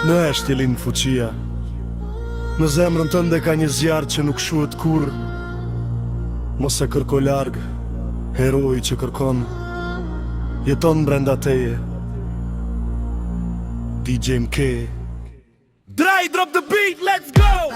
Në esht jelin fuqia. Në zemrën tënde ka një zjarë që nuk shuhet kur. Mos e kërko larg, heroi që kërkon jeton brenda teje. DJ MK. Dre, drop the beat, let's go!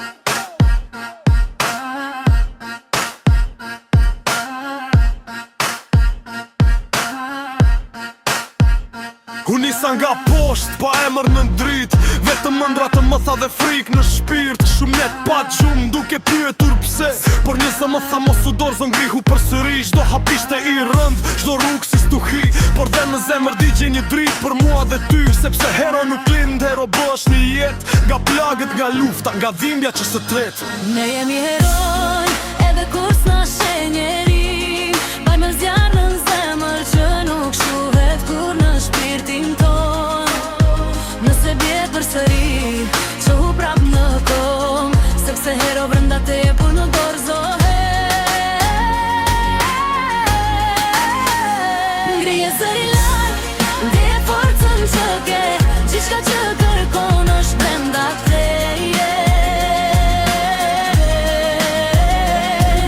Unë nisa nga posht, pa emër në ndrit. Vetëm mëndra të më tha dhe frik në shpirt. Shumë net pa gjumë, duke pyetur pse. Por njëse më tha mos u dorë zë ngrihu për sëri. Shdo hapishte i rënd, shdo rrugë si stuhi. Por dhe në zemër digje një drit për mua dhe ty. Sepse hero nuk lind, hero bësh një jet. Nga plagët, nga lufta, nga dhimbja që së tret. Ne jemi heroj, edhe kur s'na shenjeri. Bajmë zjarë në zemër që nuk shuhet kur në shpirtin ton. Nëse bje për sëri, që hu prap në kom. Sepse hero brenda teje për në dorzohet. Ngrije zëri lartë, ndje forcën që ke. Gjithka që kërkon është brenda teje.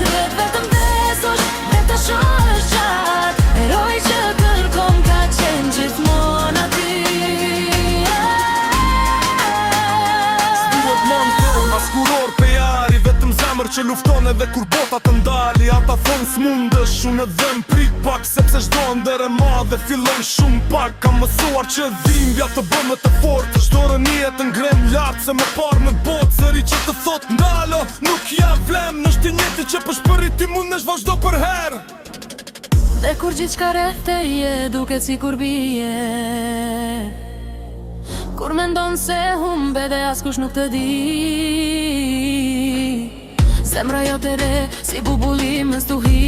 Duhet vetëm besosh, vetë shohësh qatë. Heroi që kërkon ka qenë gjithmonë aty. S'duhet mënë as kuror pe jari. Vetëm zemër që lufton edhe kur bota të ndali. Ata thonë s'mundësh, unë edhe m'prik pak. Sepse shdo ndër e madhe fillon shumë pak. Kam mësuar që dhimbja të bëmë të fort. Shdo rënijet të ngrem lartë se më parë në botë. Zëri që të thot ndalo, nuk ja vlem. Nështë njëti që për shpërit ti mundesh vazhdo për herë. Dhe kur gjithë qka rreth teje duket si kur bije. Kur me ndonë se humbe dhe askush nuk të di. Zemra jo të re si bubullim në stuhi.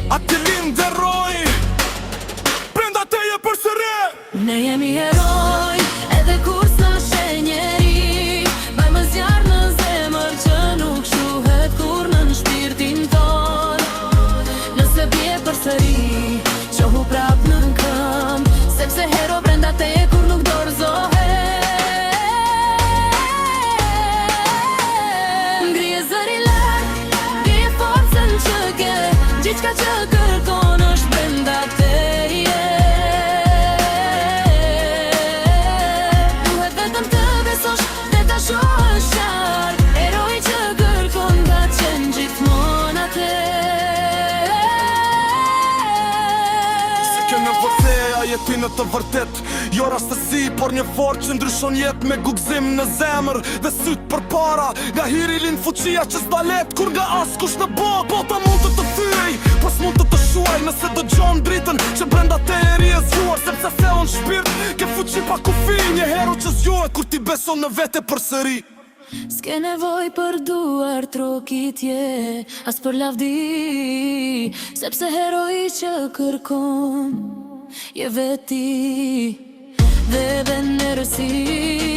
A ti lind heroi, brenda teje për sëre. Ne jemi heroj, edhe kur s'na shenjeri. Bajmë zjarë në zemër që nuk shuhet kur në shpirtin ton. Nëse bje për sëri, qohu prap në këm. Sepse hero brenda teje kur nuk dorzohet. Ngrije zëri lartë, ndje forcën që ke. Gjithka që kërkon është brenda teje. Duhet vetëm të besosh dhe ta shohësh qartë. Heroi që kërkon ka qenë gjithmonë aty. Se kjo në vërteja jeti në të vërtet. Jo rastësi, por një fort që ndryshon jet me gugzim në zemër dhe syt për para. Nga hiri lind fuqia që s'da let kur nga askush në botë. Bota mund të thyej, pas mund të shuaj. Nëse do gjon dritën që brenda te e ri e zgjuar. Sepse se on shpirt, ke fuqi pa kufi. Një hero që zgjohet kur ti beson në vete për sëri. S'ke nevoj për duar trokitje, as për lavdi. Sepse heroi që kërkon je veti dhe venërësi.